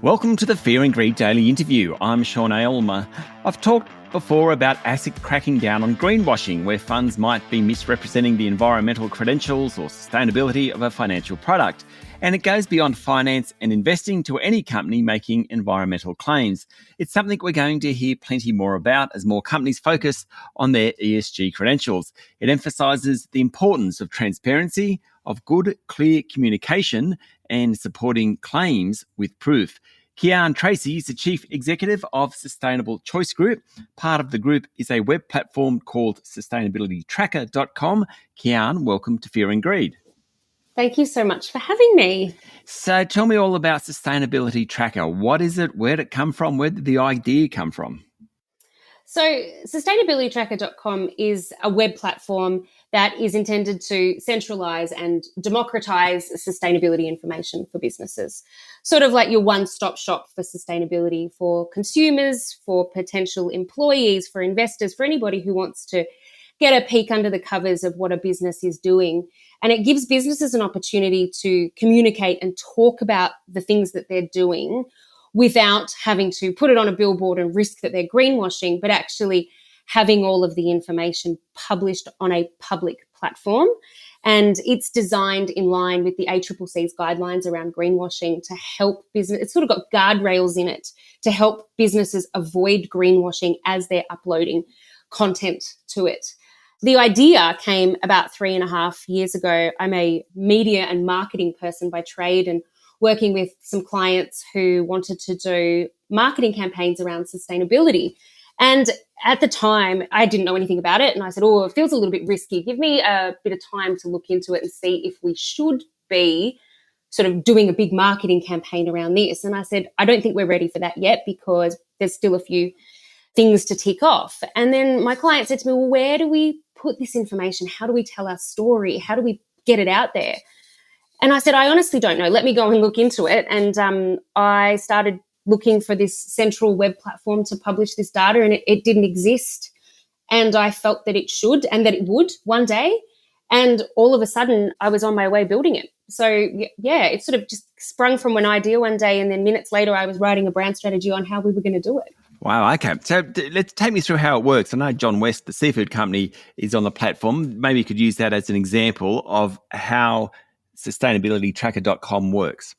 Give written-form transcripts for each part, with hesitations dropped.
Welcome to the Fear and Greed Daily Interview. I'm Sean Aylmer. I've talked before about ASIC cracking down on greenwashing, where funds might be misrepresenting the environmental credentials or sustainability of a financial product. And it goes beyond finance and investing to any company making environmental claims. It's something we're going to hear plenty more about as more companies focus on their ESG credentials. It emphasises the importance of transparency, of good, clear communication, and supporting claims with proof. Kiarne Treacy is the Chief Executive of Sustainable Choice Group. Part of the group is a web platform called sustainabilitytracker.com. Kiarne, welcome to Fear and Greed. Thank you so much for having me. So tell me all about Sustainability Tracker. What is it? Where did it come from? Where did the idea come from? So sustainabilitytracker.com is a web platform that is intended to centralise and democratise sustainability information for businesses. Sort of like your one-stop shop for sustainability for consumers, for potential employees, for investors, for anybody who wants to get a peek under the covers of what a business is doing. And it gives businesses an opportunity to communicate and talk about the things that they're doing without having to put it on a billboard and risk that they're greenwashing, but actually having all of the information published on a public platform. And it's designed in line with the ACCC's guidelines around greenwashing to help business. It's sort of got guardrails in it to help businesses avoid greenwashing as they're uploading content to it. The idea came about 3.5 years ago. I'm a media and marketing person by trade and working with some clients who wanted to do marketing campaigns around sustainability. And at the time, I didn't know anything about it. And I said, it feels a little bit risky. Give me a bit of time to look into it and see if we should be sort of doing a big marketing campaign around this. And I said, I don't think we're ready for that yet because there's still a few things to tick off. And then my client said to me, well, where do we put this information? How do we tell our story? How do we get it out there? And I said, I honestly don't know. Let me go and look into it. And I started looking for this central web platform to publish this data, and it didn't exist. And I felt that it should and that it would one day. And all of a sudden, I was on my way building it. So, yeah, it sort of just sprung from an idea one day. And then minutes later, I was writing a brand strategy on how we were going to do it. Wow, okay. So let's take me through how it works. I know John West, the seafood company, is on the platform. Maybe you could use that as an example of how sustainabilitytracker.com works.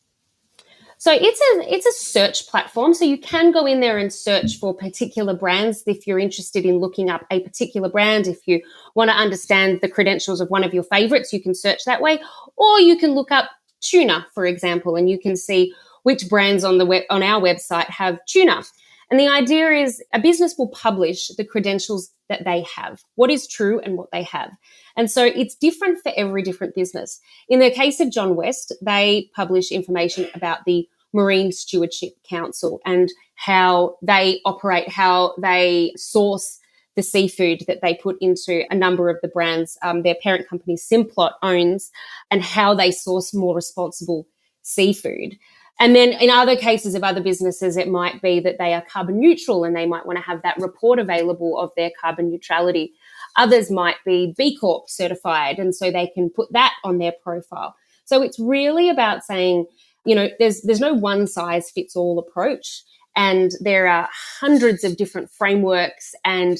So it's a search platform. So you can go in there and search for particular brands if you're interested in looking up a particular brand. If you want to understand the credentials of one of your favorites, you can search that way. Or you can look up tuna, for example, and you can see which brands on our website have tuna. And the idea is a business will publish the credentials that they have, what is true and what they have. And so it's different for every different business. In the case of John West, they publish information about the Marine Stewardship Council and how they operate, how they source the seafood that they put into a number of the brands their parent company Simplot owns, and how they source more responsible seafood. And then in other cases of other businesses, it might be that they are carbon neutral and they might want to have that report available of their carbon neutrality. Others might be B Corp certified, and so they can put that on their profile. So it's really about saying, there's no one size fits all approach. And there are hundreds of different frameworks and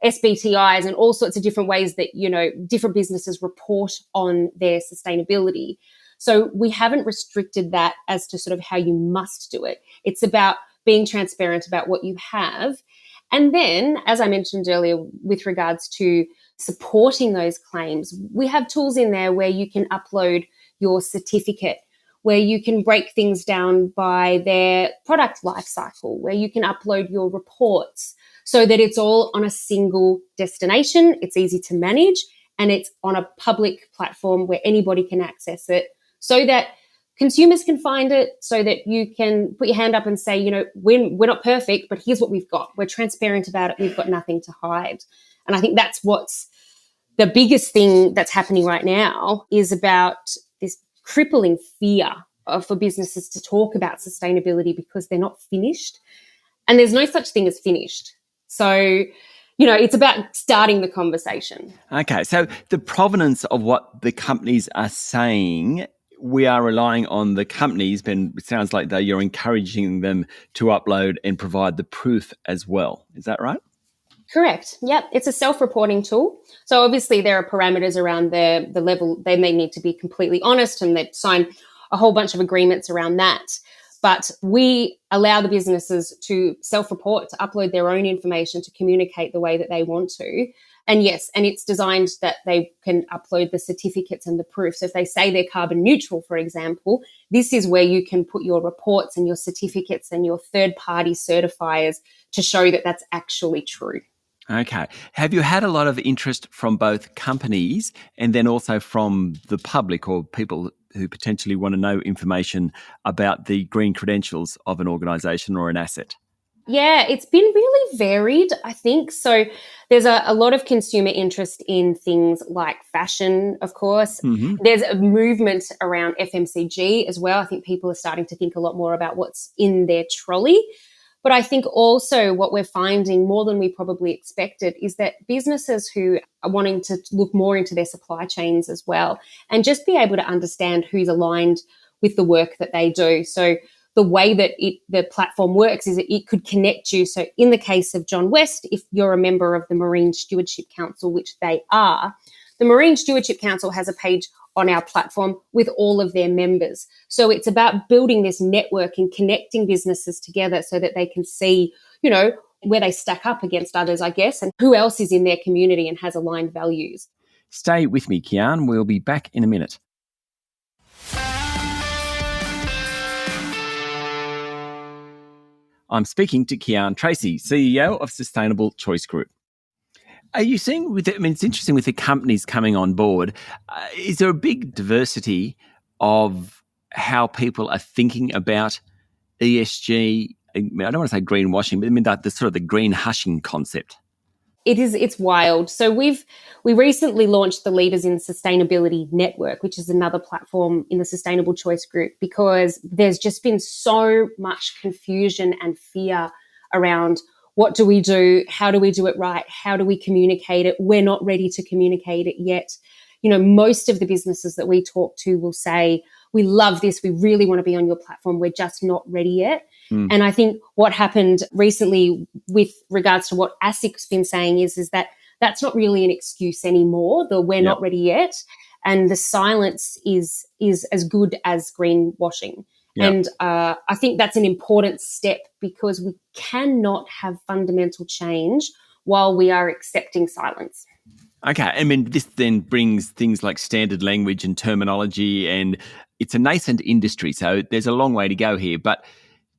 SBTIs and all sorts of different ways that, different businesses report on their sustainability. So we haven't restricted that as to sort of how you must do it. It's about being transparent about what you have. And then, as I mentioned earlier, with regards to supporting those claims, we have tools in there where you can upload your certificate, where you can break things down by their product life cycle, where you can upload your reports so that it's all on a single destination. It's easy to manage and it's on a public platform where anybody can access it, so that consumers can find it, so that you can put your hand up and say, we're not perfect, but here's what we've got. We're transparent about it. We've got nothing to hide. And I think that's what's the biggest thing that's happening right now, is about this crippling fear for businesses to talk about sustainability because they're not finished. And there's no such thing as finished. So, it's about starting the conversation. Okay, so the provenance of what the companies are saying, we are relying on the companies, but it sounds like that you're encouraging them to upload and provide the proof as well. Is that right? Correct. Yep. It's a self-reporting tool. So obviously there are parameters around the level. They may need to be completely honest and they sign a whole bunch of agreements around that. But we allow the businesses to self-report, to upload their own information, to communicate the way that they want to. And yes, and it's designed that they can upload the certificates and the proof. So if they say they're carbon neutral, for example, this is where you can put your reports and your certificates and your third-party certifiers to show that that's actually true. Okay. Have you had a lot of interest from both companies and then also from the public or people who potentially want to know information about the green credentials of an organisation or an asset? Yeah, it's been really varied, I think. So there's a lot of consumer interest in things like fashion, of course. Mm-hmm. There's a movement around FMCG as well. I think people are starting to think a lot more about what's in their trolley. But I think also what we're finding more than we probably expected is that businesses who are wanting to look more into their supply chains as well and just be able to understand who's aligned with the work that they do. So the way that the platform works is that it could connect you. So in the case of John West, if you're a member of the Marine Stewardship Council, which they are, the Marine Stewardship Council has a page on our platform with all of their members. So it's about building this network and connecting businesses together so that they can see, where they stack up against others, I guess, and who else is in their community and has aligned values. Stay with me, Kiarne. We'll be back in a minute. I'm speaking to Kiarne Treacy, CEO of Sustainable Choice Group. Are you seeing it's interesting with the companies coming on board, is there a big diversity of how people are thinking about ESG? I don't want to say greenwashing, but I mean the sort of the greenhushing concept. It's wild. So we recently launched the Leaders in Sustainability Network, which is another platform in the Sustainable Choice Group, because there's just been so much confusion and fear around what do we do? How do we do it right? How do we communicate it? We're not ready to communicate it yet. Most of the businesses that we talk to will say, we love this. We really want to be on your platform. We're just not ready yet. And I think what happened recently with regards to what ASIC's been saying is that that's not really an excuse anymore, the we're not ready yet. And the silence is as good as greenwashing. Yep. And I think that's an important step because we cannot have fundamental change while we are accepting silence. Okay. I mean, this then brings things like standard language and terminology, and it's a nascent industry, so there's a long way to go here. But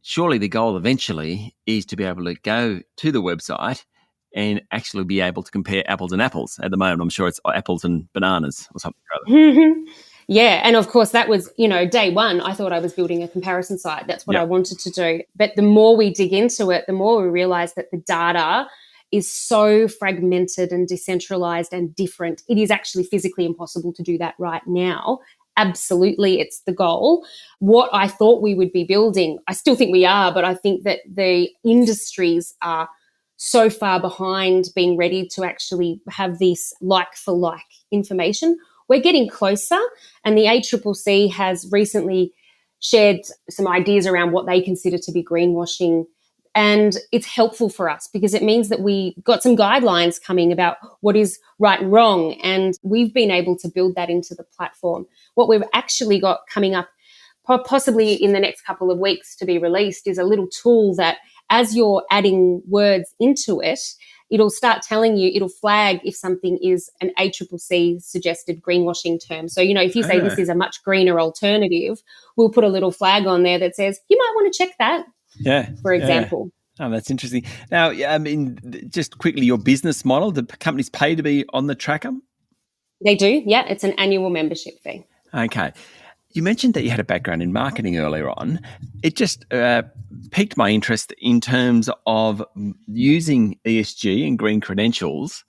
surely the goal eventually is to be able to go to the website and actually be able to compare apples and apples. At the moment, I'm sure it's apples and bananas or something or other. Yeah. And of course, that was, day one, I thought I was building a comparison site. That's what I wanted to do. But the more we dig into it, the more we realize that the data is so fragmented and decentralized and different. It is actually physically impossible to do that right now. Absolutely, it's the goal. What I thought we would be building, I still think we are, but I think that the industries are so far behind being ready to actually have this like for like information. We're getting closer, and the ACCC has recently shared some ideas around what they consider to be greenwashing. And it's helpful for us because it means that we got some guidelines coming about what is right and wrong. And we've been able to build that into the platform. What we've actually got coming up, possibly in the next couple of weeks to be released, is a little tool that as you're adding words into it, it'll start telling you, it'll flag if something is an ACCC suggested greenwashing term. So, if you say this is a much greener alternative, we'll put a little flag on there that says, you might want to check that. For example. Oh, that's interesting. Now, I mean, just quickly, your business model, the companies pay to be on the tracker? They do, yeah. It's an annual membership fee. Okay. You mentioned that you had a background in marketing earlier on. It just piqued my interest in terms of using ESG and green credentials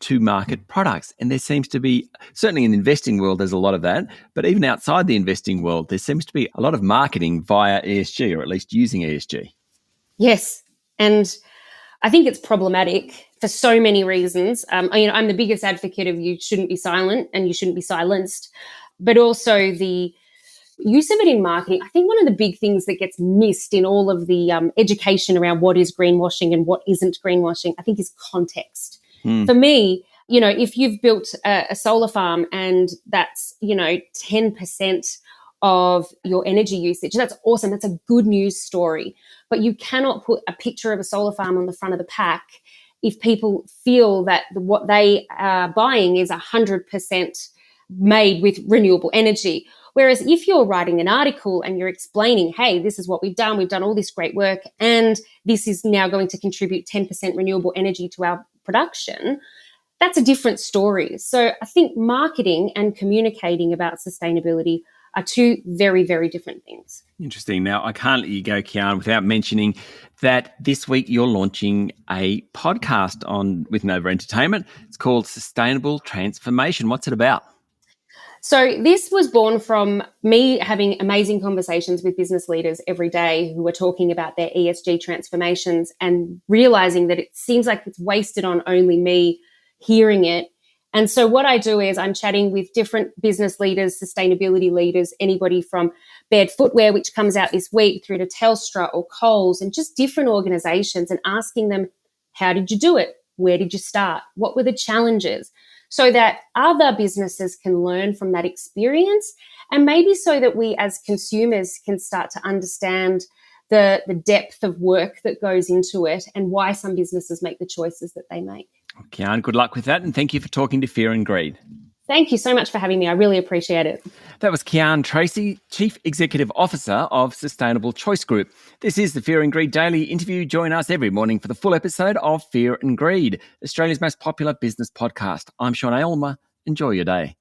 to market products. And there seems to be, certainly in the investing world, there's a lot of that. But even outside the investing world, there seems to be a lot of marketing via ESG, or at least using ESG. Yes. And I think it's problematic for so many reasons. I'm the biggest advocate of you shouldn't be silent and you shouldn't be silenced. But also the use of it in marketing, I think one of the big things that gets missed in all of the education around what is greenwashing and what isn't greenwashing, I think, is context. For me, if you've built a solar farm and that's, 10% of your energy usage, that's awesome. That's a good news story. But you cannot put a picture of a solar farm on the front of the pack if people feel that what they are buying is 100% made with renewable energy. Whereas if you're writing an article and you're explaining, hey, this is what we've done all this great work, and this is now going to contribute 10% renewable energy to our production, that's a different story. So I think marketing and communicating about sustainability are two very, very different things. Interesting. Now, I can't let you go, Kiarne, without mentioning that this week you're launching a podcast with Nova Entertainment. It's called Sustainable Transformation. What's it about? So this was born from me having amazing conversations with business leaders every day who were talking about their ESG transformations and realizing that it seems like it's wasted on only me hearing it. And so what I do is I'm chatting with different business leaders, sustainability leaders, anybody from Baird Footwear, which comes out this week, through to Telstra or Coles, and just different organizations, and asking them, how did you do it? Where did you start? What were the challenges? So that other businesses can learn from that experience, and maybe so that we as consumers can start to understand the depth of work that goes into it and why some businesses make the choices that they make. Kiarne, good luck with that, and thank you for talking to Fear and Greed. Thank you so much for having me. I really appreciate it. That was Kiarne Treacy, Chief Executive Officer of Sustainable Choice Group. This is the Fear and Greed Daily Interview. Join us every morning for the full episode of Fear and Greed, Australia's most popular business podcast. I'm Sean Aylmer. Enjoy your day.